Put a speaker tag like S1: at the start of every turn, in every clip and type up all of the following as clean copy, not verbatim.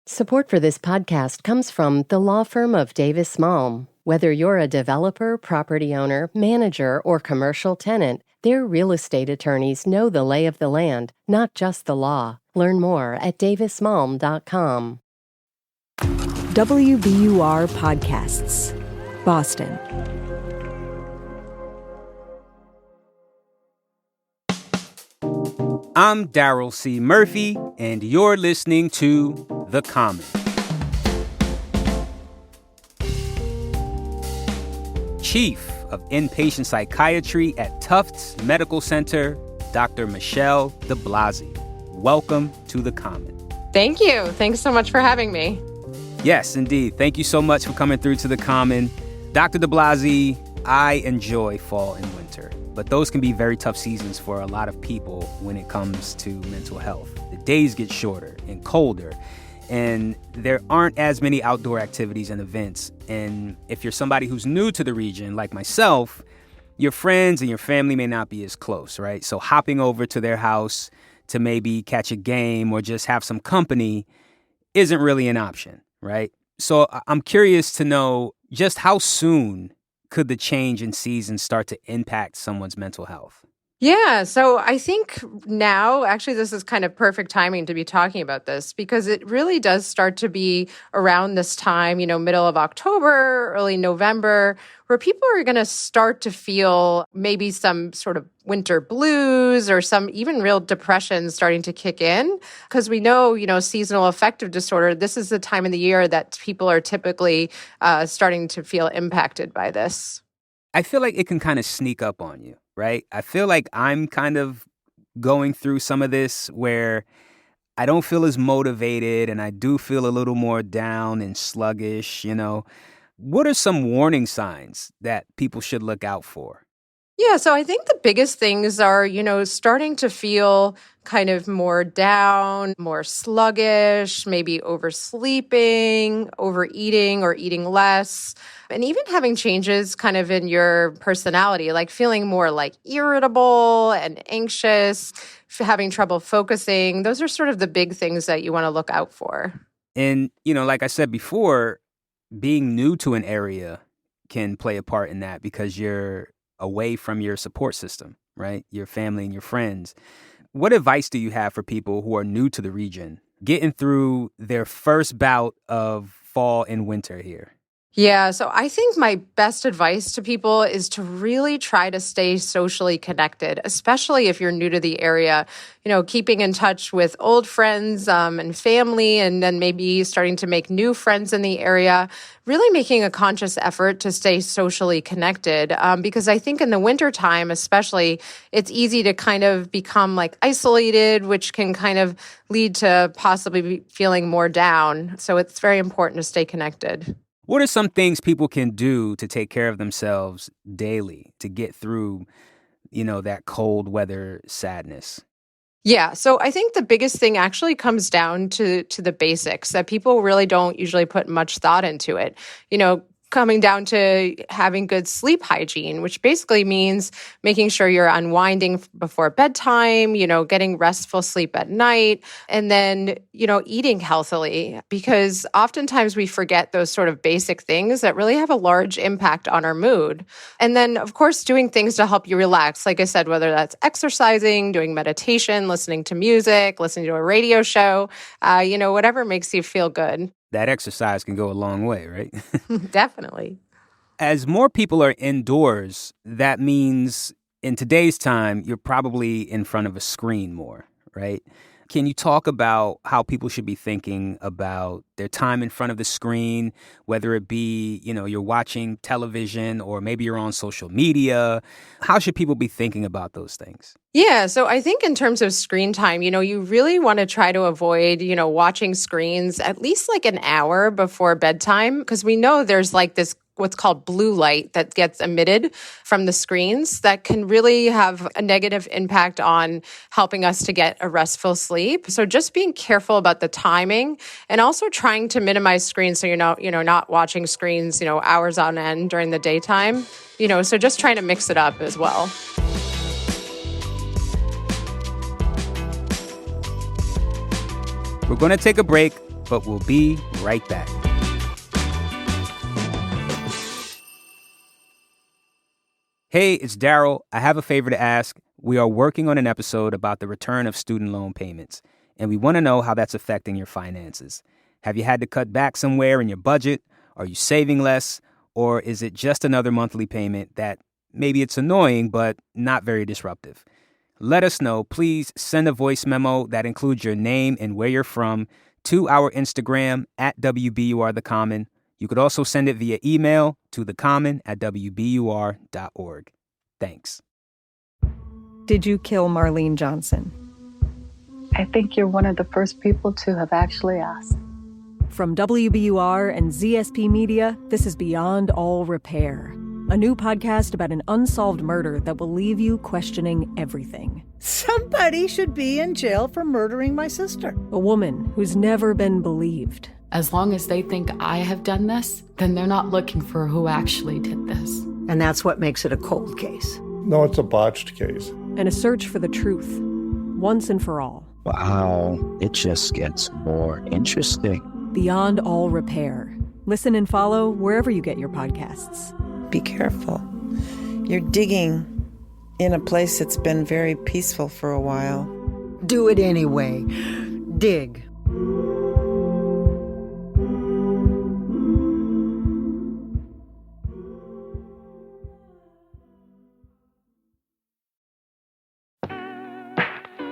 S1: Support for this podcast comes from the law firm of Davis Malm. Whether you're a developer, property owner, manager, or commercial tenant, their real estate attorneys know the lay of the land, not just the law. Learn more at davismalm.com.
S2: WBUR Podcasts, Boston.
S3: I'm Daryl C. Murphy, and you're listening to The Common. Chief of Inpatient Psychiatry at Tufts Medical Center, Dr. Michelle DiBlasi. Welcome to The Common.
S4: Thank you. Thanks so much for having me.
S3: Yes, indeed. Thank you so much for coming through to The Common. Dr. DiBlasi, I enjoy fall and winter, but those can be very tough seasons for a lot of people when it comes to mental health. The days get shorter and colder, and there aren't as many outdoor activities and events. And if you're somebody who's new to the region, like myself, your friends and your family may not be as close, right? So hopping over to their house to maybe catch a game or just have some company isn't really an option, right? So I'm curious to know just how soon could the change in season start to impact someone's mental health?
S4: Yeah, so I think now, actually, this is kind of perfect timing to be talking about this because it really does start to be around this time, middle of October, early November, where people are going to start to feel maybe some sort of winter blues or some even real depression starting to kick in. Because we know, seasonal affective disorder, this is the time of the year that people are typically starting to feel impacted by this.
S3: I feel like it can kind of sneak up on you, right? I feel like I'm kind of going through some of this where I don't feel as motivated and I do feel a little more down and sluggish, What are some warning signs that people should look out for?
S4: Yeah, so I think the biggest things are, starting to feel kind of more down, more sluggish, maybe oversleeping, overeating or eating less, and even having changes kind of in your personality, like feeling more like irritable and anxious, having trouble focusing. Those are sort of the big things that you want to look out for.
S3: And, like I said before, being new to an area can play a part in that because you're away from your support system, right? Your family and your friends. What advice do you have for people who are new to the region, getting through their first bout of fall and winter here?
S4: Yeah, so I think my best advice to people is to really try to stay socially connected, especially if you're new to the area. Keeping in touch with old friends and family, and then maybe starting to make new friends in the area. Really making a conscious effort to stay socially connected, because I think in the wintertime especially, it's easy to kind of become like isolated, which can kind of lead to possibly feeling more down. So it's very important to stay connected.
S3: What are some things people can do to take care of themselves daily to get through, that cold weather sadness?
S4: Yeah, so I think the biggest thing actually comes down to the basics that people really don't usually put much thought into it. Coming down to having good sleep hygiene, which basically means making sure you're unwinding before bedtime, getting restful sleep at night, and then, eating healthily, because oftentimes we forget those sort of basic things that really have a large impact on our mood. And then, of course, doing things to help you relax. Like I said, whether that's exercising, doing meditation, listening to music, listening to a radio show, whatever makes you feel good.
S3: That exercise can go a long way, right?
S4: Definitely.
S3: As more people are indoors, that means in today's time, you're probably in front of a screen more, right? Can you talk about how people should be thinking about their time in front of the screen, whether it be, you're watching television or maybe you're on social media? How should people be thinking about those things?
S4: Yeah, so I think in terms of screen time, you really want to try to avoid, watching screens at least like an hour before bedtime, because we know there's like this what's called blue light that gets emitted from the screens that can really have a negative impact on helping us to get a restful sleep. So just being careful about the timing and also trying to minimize screens so you're not watching screens, hours on end during the daytime. So just trying to mix it up as well.
S3: We're going to take a break. but we'll be right back. Hey, it's Daryl. I have a favor to ask. We are working on an episode about the return of student loan payments, and we want to know how that's affecting your finances. Have you had to cut back somewhere in your budget? Are you saving less? Or is it just another monthly payment that maybe it's annoying but not very disruptive? Let us know. Please send a voice memo that includes your name and where you're from to our Instagram at WBURTheCommon. You could also send it via email to thecommon@wbur.org. Thanks.
S2: Did you kill Marlene Johnson?
S5: I think you're one of the first people to have actually asked.
S2: From WBUR and ZSP Media, this is Beyond All Repair, a new podcast about an unsolved murder that will leave you questioning everything.
S6: Somebody should be in jail for murdering my sister.
S2: A woman who's never been believed.
S7: As long as they think I have done this, then they're not looking for who actually did this.
S6: And that's what makes it a cold case.
S8: No, it's a botched case.
S2: And a search for the truth, once and for all.
S9: Wow, it just gets more interesting.
S2: Beyond All Repair. Listen and follow wherever you get your podcasts.
S10: Be careful. You're digging in a place that's been very peaceful for a while.
S6: Do it anyway. Dig.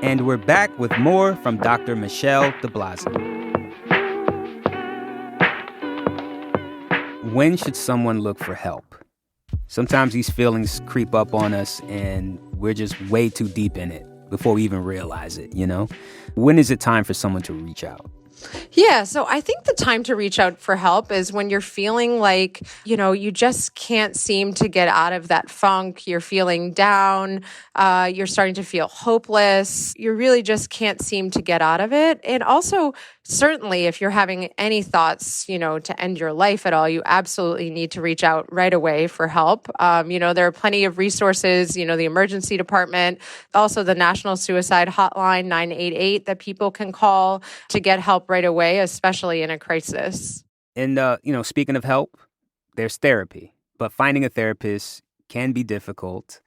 S3: And we're back with more from Dr. Michelle DiBlasi. When should someone look for help? Sometimes these feelings creep up on us and we're just way too deep in it before we even realize it, you know? When is it time for someone to reach out?
S4: Yeah, so I think the time to reach out for help is when you're feeling like, you just can't seem to get out of that funk. You're feeling down. You're starting to feel hopeless. You really just can't seem to get out of it. And also, certainly, if you're having any thoughts, to end your life at all, you absolutely need to reach out right away for help. There are plenty of resources, the emergency department, also the National Suicide Hotline 988 that people can call to get help right away, especially in a crisis.
S3: And, speaking of help, there's therapy, but finding a therapist can be difficult.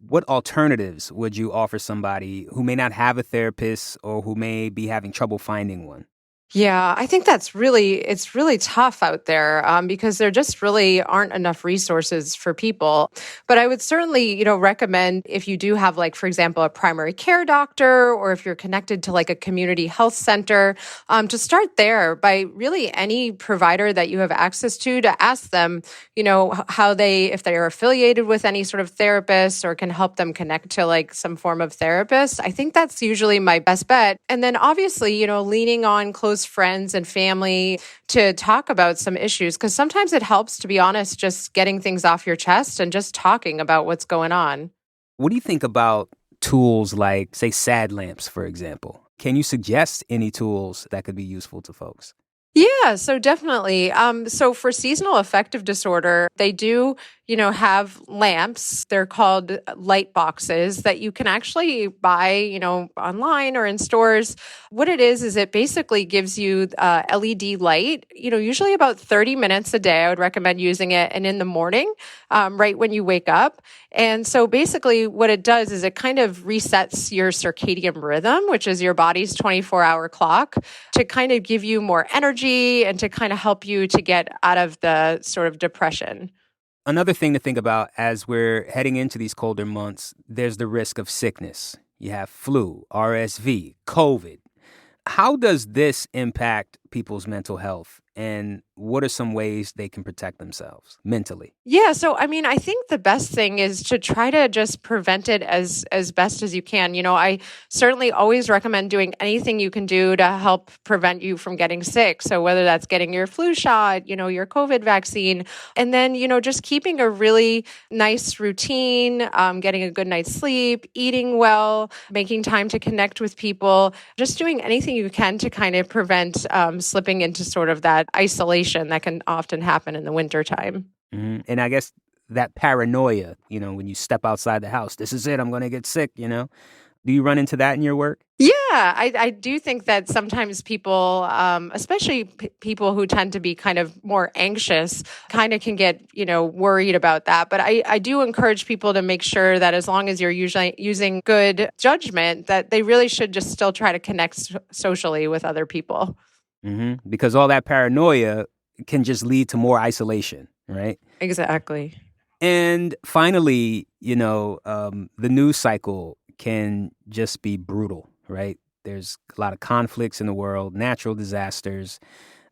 S3: What alternatives would you offer somebody who may not have a therapist or who may be having trouble finding one?
S4: Yeah, I think it's really tough out there because there just really aren't enough resources for people. But I would certainly, recommend if you do have, for example, a primary care doctor, or if you're connected to a community health center, to start there by really any provider that you have access to ask them, if they are affiliated with any sort of therapist or can help them connect to some form of therapist. I think that's usually my best bet. And then obviously, leaning on close friends and family to talk about some issues, because sometimes it helps, to be honest, just getting things off your chest and just talking about what's going on.
S3: What do you think about tools like, say, SAD lamps, for example? Can you suggest any tools that could be useful to folks?
S4: Yeah, so definitely. So for seasonal affective disorder, they do, have lamps. They're called light boxes that you can actually buy, online or in stores. What it is it basically gives you LED light, usually about 30 minutes a day. I would recommend using it, and in the morning, right when you wake up. And so basically what it does is it kind of resets your circadian rhythm, which is your body's 24-hour clock, to kind of give you more energy and to kind of help you to get out of the sort of depression.
S3: Another thing to think about as we're heading into these colder months, there's the risk of sickness. You have flu, RSV, COVID. How does this impact people's mental health? And what are some ways they can protect themselves mentally?
S4: Yeah, so I think the best thing is to try to just prevent it as best as you can. I certainly always recommend doing anything you can do to help prevent you from getting sick. So whether that's getting your flu shot, your COVID vaccine, and then, just keeping a really nice routine, getting a good night's sleep, eating well, making time to connect with people, just doing anything you can to kind of prevent slipping into sort of that isolation that can often happen in the wintertime.
S3: Mm-hmm. And I guess that paranoia, when you step outside the house, this is it, I'm going to get sick, Do you run into that in your work?
S4: Yeah, I do think that sometimes people, especially people who tend to be kind of more anxious, kind of can get, worried about that. But I do encourage people to make sure that as long as you're usually using good judgment, that they really should just still try to connect socially with other people.
S3: Mm-hmm. Because all that paranoia can just lead to more isolation, right?
S4: Exactly.
S3: And finally, the news cycle can just be brutal, right? There's a lot of conflicts in the world, natural disasters.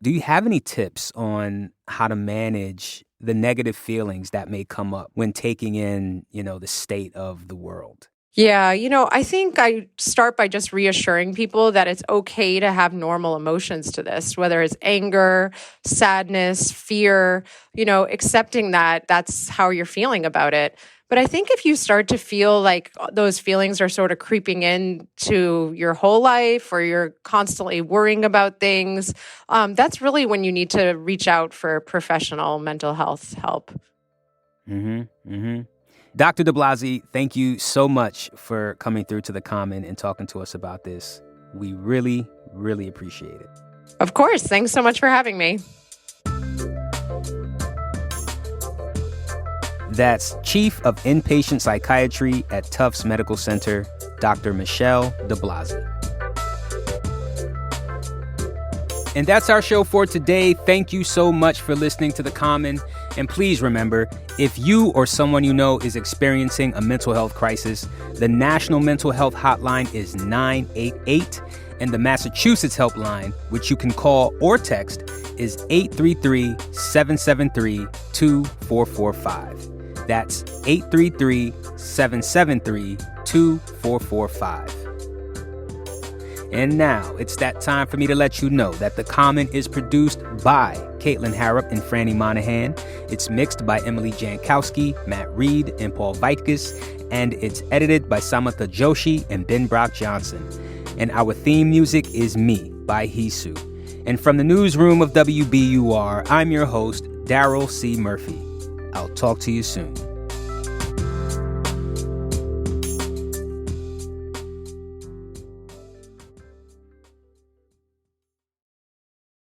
S3: Do you have any tips on how to manage the negative feelings that may come up when taking in, the state of the world?
S4: Yeah, I think I start by just reassuring people that it's okay to have normal emotions to this, whether it's anger, sadness, fear, accepting that that's how you're feeling about it. But I think if you start to feel like those feelings are sort of creeping into your whole life, or you're constantly worrying about things, that's really when you need to reach out for professional mental health help.
S3: Dr. DiBlasi, thank you so much for coming through to The Common and talking to us about this. We really, really appreciate it.
S4: Of course. Thanks so much for having me.
S3: That's Chief of Inpatient Psychiatry at Tufts Medical Center, Dr. Michelle DiBlasi. And that's our show for today. Thank you so much for listening to The Common. And please remember, if you or someone you know is experiencing a mental health crisis, the National Mental Health Hotline is 988, and the Massachusetts Helpline, which you can call or text, is 833-773-2445. That's 833-773-2445. And now it's that time for me to let you know that The Common is produced by Caitlin Harrop and Franny Monahan. It's mixed by Emily Jankowski, Matt Reed, and Paul Vaitkus, and it's edited by Samatha Joshi and Ben Brock Johnson. And our theme music is Me by Hisu. And from the newsroom of WBUR, I'm your host, Daryl C. Murphy. I'll talk to you soon.